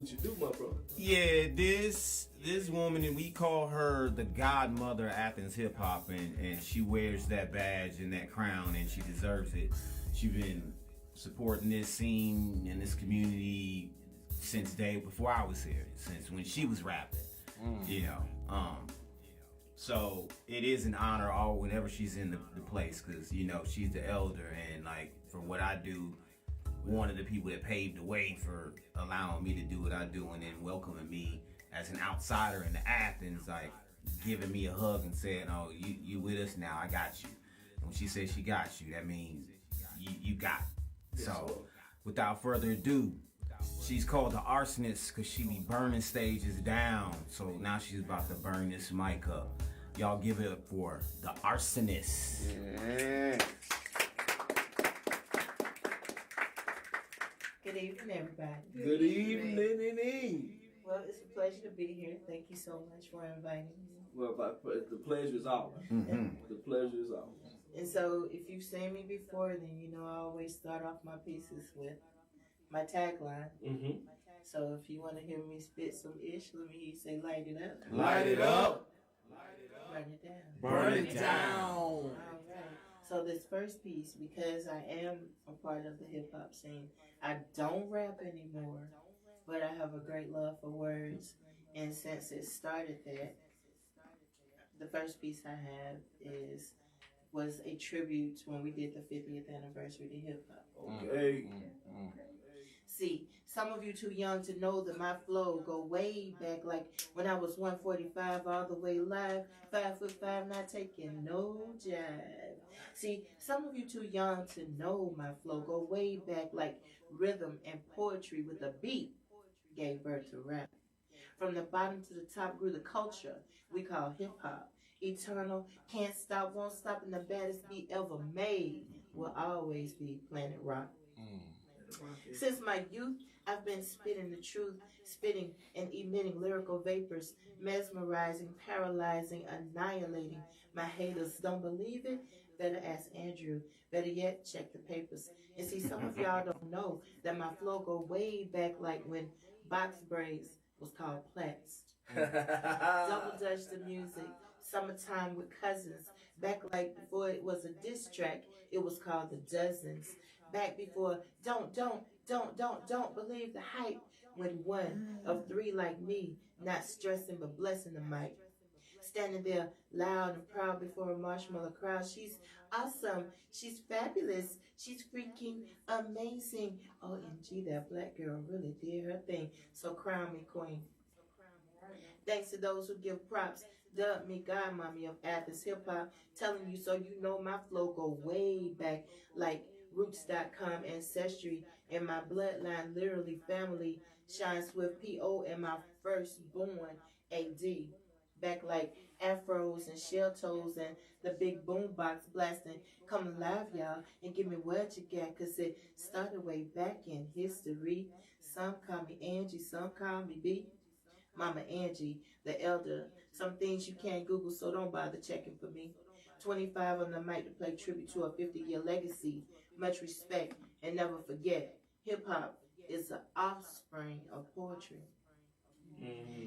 What you do, my bro? Yeah, this woman, and we call her the Godmother of Athens hip hop, and she wears that badge and that crown, and she deserves it. She's been supporting this scene and this community since day before I was here, since when she was rapping. You know, so it is an honor all whenever she's in the place, because you know she's the elder, and like for what I do, one of the people that paved the way for allowing me to do what I do, and then welcoming me as an outsider into Athens, like giving me a hug and saying, "Oh, you with us now? I got you." And when she says she got you, that means you got it. So, without further ado, she's called the Arsonist because she be burning stages down. So now she's about to burn this mic up. Y'all give it up for the Arsonist. Yeah. Good evening, everybody. Good evening. Well, it's a pleasure to be here. Thank you so much for inviting me. Well, the pleasure is ours. The pleasure is ours. And so, if you've seen me before, then you know I always start off my pieces with my tagline. So, if you want to hear me spit some ish, let me hear you say, "Light it up, Light it up. burn it down, Burn it down. All right. So this first piece, because I am a part of the hip hop scene, I don't rap anymore, but I have a great love for words. And since it started that, the first piece I have was a tribute to when we did the 50th anniversary to hip hop. Okay. See, some of you too young to know that my flow go way back, like when I was 145 all the way live, 5'5", not taking no jive. See, some of you too young to know my flow go way back, like rhythm and poetry with a beat gave birth to rap. From the bottom to the top grew the culture we call hip hop. Eternal, can't stop, won't stop, and the baddest beat ever made will always be Planet Rock. Since my youth, I've been spitting the truth, spitting and emitting lyrical vapors, mesmerizing, paralyzing, annihilating. My haters don't believe it? Better ask Andrew. Better yet, check the papers. And see, some of y'all don't know that my flow go way back, like when box braids was called plaits. Double Dutch the music, summertime with cousins. Back like before it was a diss track, it was called the Dozens. Back before don't believe the hype. When one of three like me, not stressing but blessing the mic. Standing there loud and proud before a marshmallow crowd. She's awesome. She's fabulous. She's freaking amazing. OMG, that black girl really did her thing. So crown me queen. Thanks to those who give props. Dub me godmommy of Athens hip hop. Telling you so you know my flow go way back like Roots.com ancestry. And my bloodline literally family shines with PO and my firstborn AD. Back like afros and shell toes and the big boom box blasting. Come alive, y'all, and give me what you got, cause it started way back in history. Some call me Angie, some call me B. Mama Angie, the elder. Some things you can't Google, so don't bother checking for me. 25 on the mic to play tribute to a 50-year legacy. Much respect and never forget, hip hop is the offspring of poetry.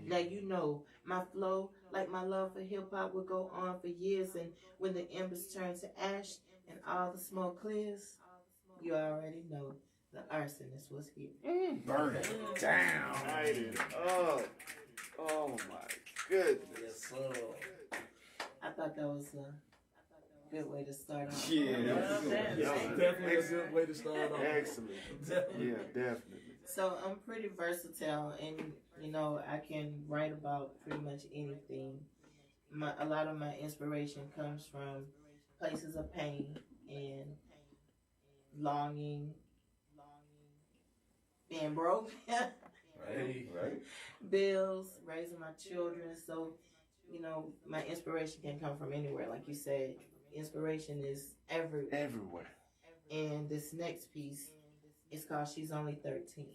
Now you know my flow, like my love for hip hop, would go on for years, and when the embers turn to ash and all the smoke clears, you already know the arsonist was here. Burn it down. Light it up. Oh my goodness. Yes, sir. I thought that was a good way to start off. Yeah, That's definitely a good way to start off. excellent. Yeah, definitely. So I'm pretty versatile, and you know I can write about pretty much anything. A lot of my inspiration comes from places of pain and longing, being broke, Right. bills, raising my children. So, you know, my inspiration can come from anywhere. Like you said, inspiration is everywhere. Everywhere. And this next piece is called She's Only 13.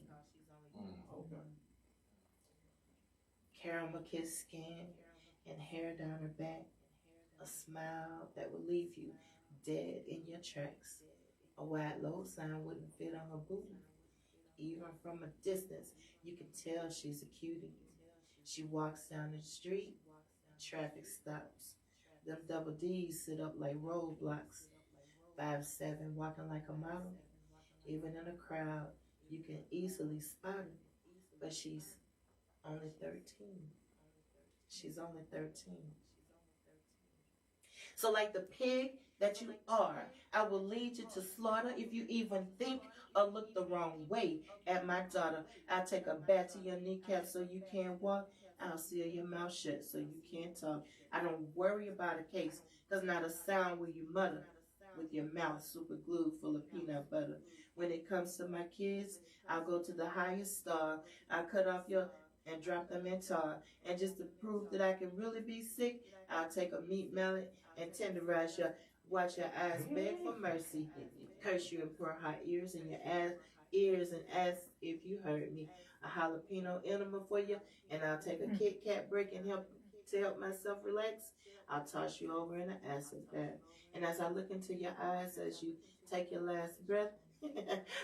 Okay. Caramel kissed skin and hair down her back. A smile that would leave you dead in your tracks. A wide low sign wouldn't fit on her booty. Even from a distance, you can tell she's a cutie. She walks down the street, traffic stops. Them double D's sit up like roadblocks. 5'7", walking like a model. Even in a crowd, you can easily spot her. But she's only 13. She's only 13. So, like the pig that you are, I will lead you to slaughter if you even think or look the wrong way at my daughter. I'll take a bat to your kneecap so you can't walk. I'll seal your mouth shut so you can't talk. I don't worry about a case, because not a sound will you mutter with your mouth super glued full of peanut butter. When it comes to my kids, I'll go to the highest star. I'll cut off your and drop them in tar. And just to prove that I can really be sick, I'll take a meat mallet and tenderize your, watch your eyes beg for mercy, curse you and pour hot ears in your ass, ears and ask if you heard me. A jalapeno enema for you, and I'll take a Kit Kat break and help myself relax. I'll toss you over in an acid bath. And as I look into your eyes as you take your last breath,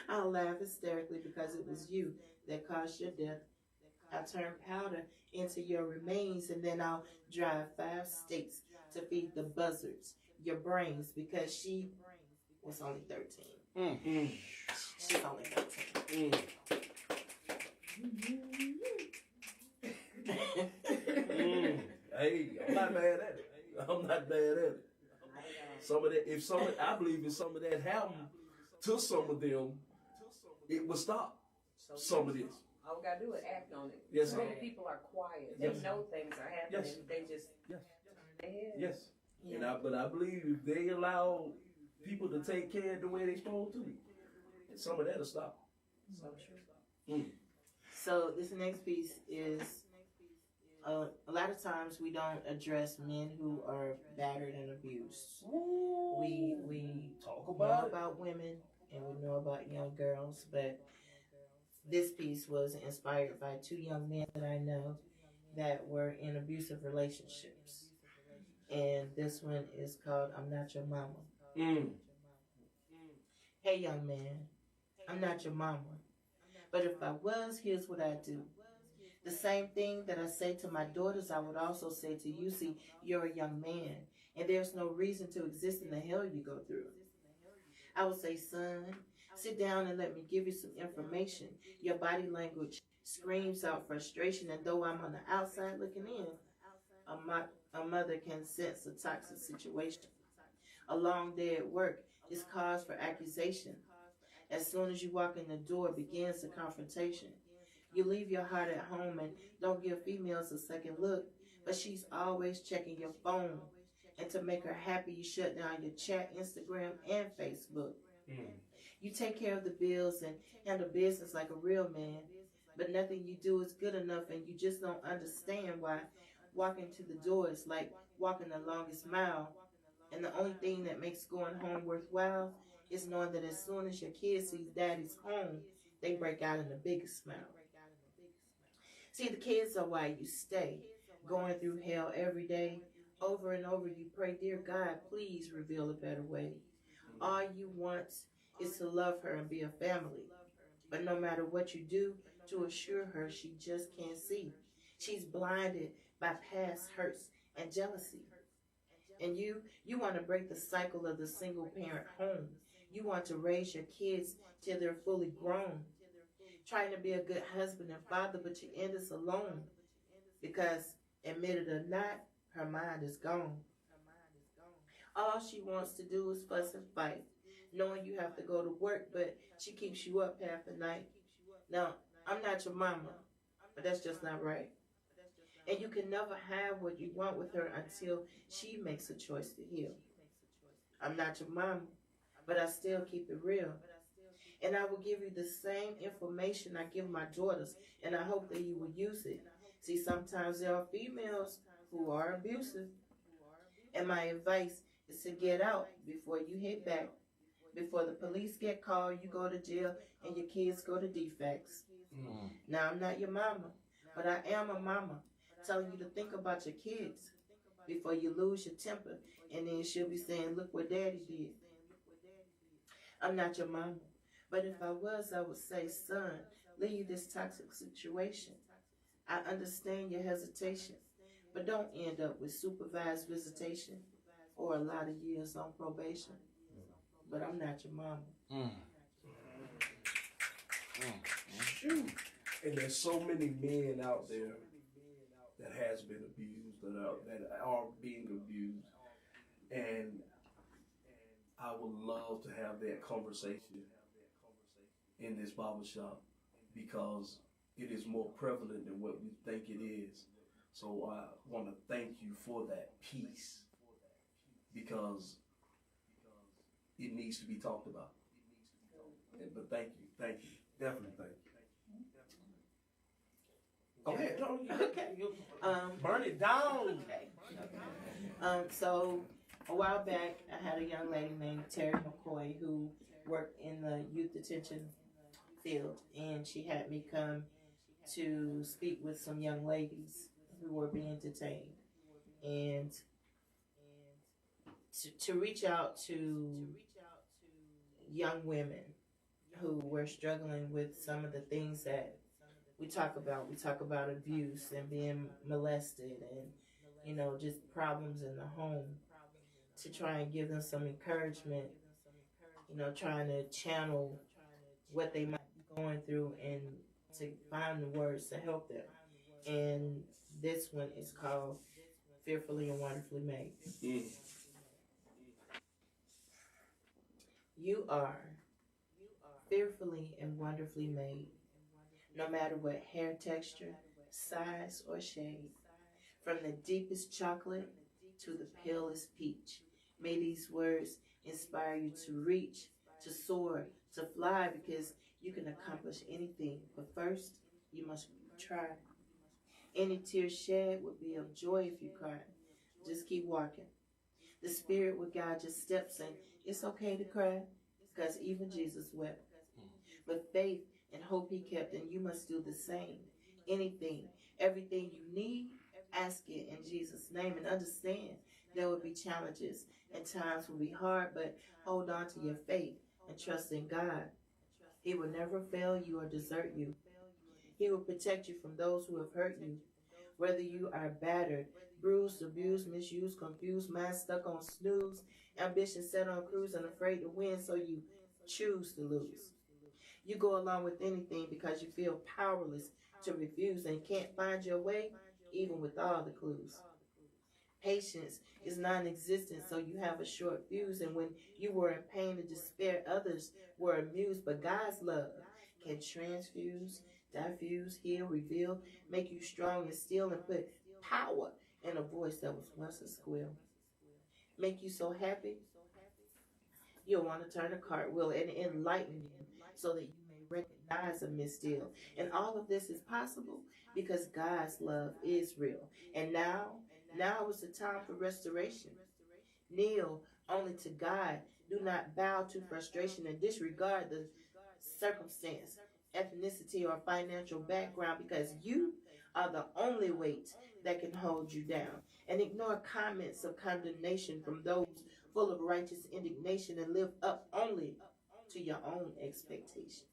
I'll laugh hysterically because it was you that caused your death. I'll turn powder into your remains, and then I'll drive 5 states to feed the buzzards your brains, because she was only 13. Mm. She's only 13. Hey, I'm not mad at it. I'm not mad at it. Some of that, I believe if some of that happened to some of them, it would stop some of this. All we gotta do is act on it. Yes, Many people are quiet. They know things are happening. Yes. They just Yes. turn their head. Yes. Yeah. But I believe if they allow people to take care the way they're supposed to, some of that'll stop. So true. So this next piece is, a lot of times we don't address men who are battered and abused. We Talk know about it. about women and we know about young girls, but this piece was inspired by 2 young men that I know that were in abusive relationships. And this one is called I'm Not Your Mama. Hey young man, I'm not your mama. But if I was, here's what I do. The same thing that I say to my daughters, I would also say to you. See, you're a young man, and there's no reason to exist in the hell you go through. I would say, son, sit down and let me give you some information. Your body language screams out frustration, and though I'm on the outside looking in, a mother can sense a toxic situation. A long day at work is cause for accusation. As soon as you walk in the door, begins the confrontation. You leave your heart at home and don't give females a second look, but she's always checking your phone. And to make her happy, you shut down your chat, Instagram, and Facebook. You take care of the bills and handle business like a real man, but nothing you do is good enough, and you just don't understand why walking to the door is like walking the longest mile. And the only thing that makes going home worthwhile is knowing that as soon as your kid sees daddy's home, they break out in the biggest smile. See, the kids are why you stay, going through hell every day. Over and over you pray, dear God, please reveal a better way. All you want is to love her and be a family. But no matter what you do to assure her, she just can't see. She's blinded by past hurts and jealousy. And you want to break the cycle of the single parent home. You want to raise your kids till they're fully grown, trying to be a good husband and father, but you end us alone. Because, admit it or not, her mind is gone. All she wants to do is fuss and fight, knowing you have to go to work, but she keeps you up half the night. Now, I'm not your mama, but that's just not right. And you can never have what you want with her until she makes a choice to heal. I'm not your mama, but I still keep it real. And I will give you the same information I give my daughters, and I hope that you will use it. See, sometimes there are females who are abusive, and my advice is to get out before you hit back. Before the police get called, you go to jail, and your kids go to defects. Now, I'm not your mama, but I am a mama, telling you to think about your kids before you lose your temper, and then she'll be saying, look what daddy did. I'm not your mama, But if I was, I would say, son, leave this toxic situation. I understand your hesitation, but don't end up with supervised visitation or a lot of years on probation. But I'm not your mama. Shoot. And there's so many men out there that has been abused, that are being abused. And I would love to have that conversation in this barbershop because it is more prevalent than what we think it is. So I want to thank you for that piece because it needs to be talked about. But thank you, definitely thank you. Go ahead, Tony. Okay. Burn it down. Okay. So a while back, I had a young lady named Terry McCoy who worked in the youth detention field, and she had me come to speak with some young ladies who were being detained, and to reach out to young women who were struggling with some of the things that we talk about. We talk about abuse and being molested and, you know, just problems in the home, to try and give them some encouragement, you know, trying to channel what they might be going through and to find the words to help them. And this one is called Fearfully and Wonderfully Made. You are fearfully and wonderfully made, no matter what hair texture, size, or shade. From the deepest chocolate to the palest peach. May these words inspire you to reach, to soar, to fly, because you can accomplish anything. But first, you must try. Any tears shed would be of joy if you cry. Just keep walking. The Spirit will guide your steps, and it's okay to cry, because even Jesus wept. But faith and hope he kept, and you must do the same. Anything, everything you need, ask it in Jesus' name, and understand there will be challenges and times will be hard, but hold on to your faith and trust in God. He will never fail you or desert you. He will protect you from those who have hurt you. Whether you are battered, bruised, abused, misused, confused, mind stuck on snooze, ambition set on cruise, and afraid to win, so you choose to lose. You go along with anything because you feel powerless to refuse and can't find your way, even with all the clues. Patience is non-existent, so you have a short fuse, and when you were in pain and despair, others were amused, but God's love can transfuse, diffuse, heal, reveal, make you strong and still, and put power in a voice that was once a squeal. Make you so happy, you'll want to turn a cartwheel and enlighten you so that you may recognize a misdeal. And all of this is possible because God's love is real. And now is the time for restoration. Kneel only to God. Do not bow to frustration and disregard the circumstance, ethnicity, or financial background, because you are the only weight that can hold you down. And ignore comments of condemnation from those full of righteous indignation, and live up only to your own expectation.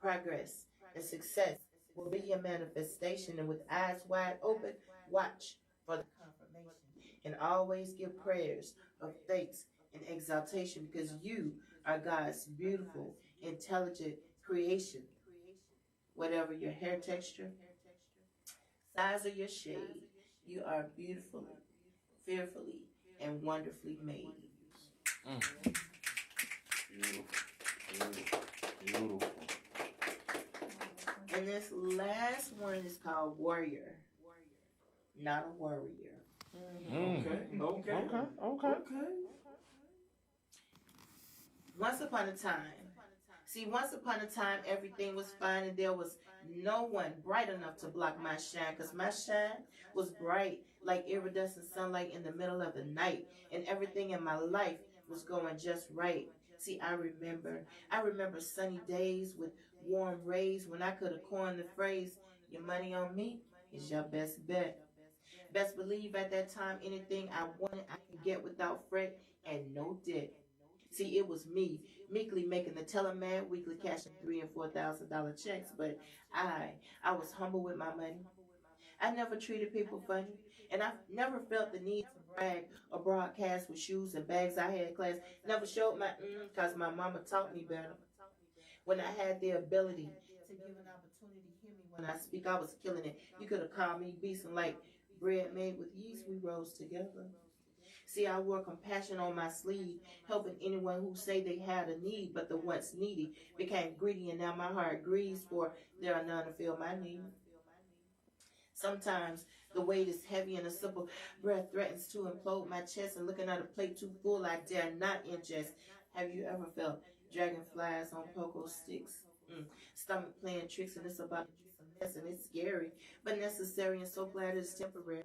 Progress and success will be your manifestation, and with eyes wide open, watch for the confirmation. And always give prayers of thanks and exaltation, because you are God's beautiful, intelligent creation. Whatever your hair texture, size, or your shade, you are beautifully, fearfully, and wonderfully made. Beautiful. And this last one is called Warrior, not a warrior. Okay. Once upon a time, everything was fine, and there was no one bright enough to block my shine, because my shine was bright like iridescent sunlight in the middle of the night, and everything in my life was going just right. See, I remember sunny days with warm rays when I could have coined the phrase, your money on me is your best bet. Best believe at that time, anything I wanted I could get without fret and no debt. See, it was me, meekly making the teleman weekly, cashing $3,000 and $4,000 checks. But I was humble with my money. I never treated people funny, and I never felt the need to brag or broadcast with shoes and bags I had in class. Never showed my because my mama taught me better. When I had the ability to give an opportunity to hear me when I speak, I was killing it. You could have called me beasting like bread made with yeast. We rose together. See, I wore compassion on my sleeve, helping anyone who say they had a need, but the once needy became greedy, and now my heart grieves, for there are none to fill my need. Sometimes the weight is heavy and a simple breath threatens to implode my chest, and looking at a plate too full I dare not ingest. Have you ever felt dragonflies on pogo sticks? Stomach playing tricks, and it's about to do some mess, and it's scary, but necessary, and so glad it's temporary.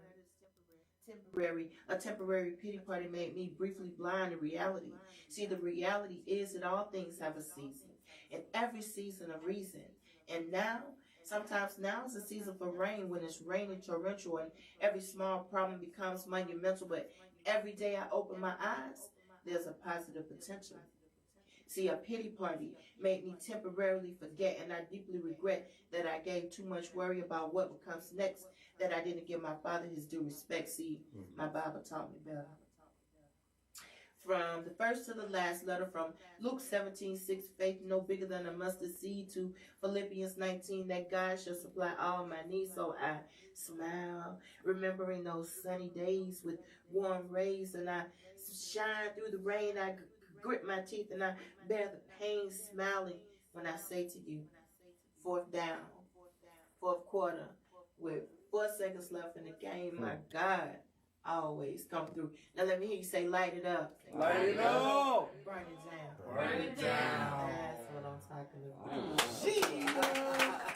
A temporary pity party made me briefly blind to reality. See, the reality is that all things have a season, and every season a reason. And now, sometimes now is the season for rain, when it's raining torrential, and every small problem becomes monumental. But every day I open my eyes, there's a positive potential. See, a pity party made me temporarily forget, and I deeply regret that I gave too much worry about what comes next, that I didn't give my father his due respect. See, my Bible taught me better. From the first to the last letter, from Luke 17:6, faith no bigger than a mustard seed, to Philippians 19, that God shall supply all my needs. So I smile, remembering those sunny days with warm rays, and I shine through the rain. I grit my teeth, and I bear the pain, smiling when I say to you, fourth down, fourth quarter, with 4 seconds left in the game, my God always come through. Now let me hear you say, light it up. Light it up. Burn it down. Burn it down. That's what I'm talking about.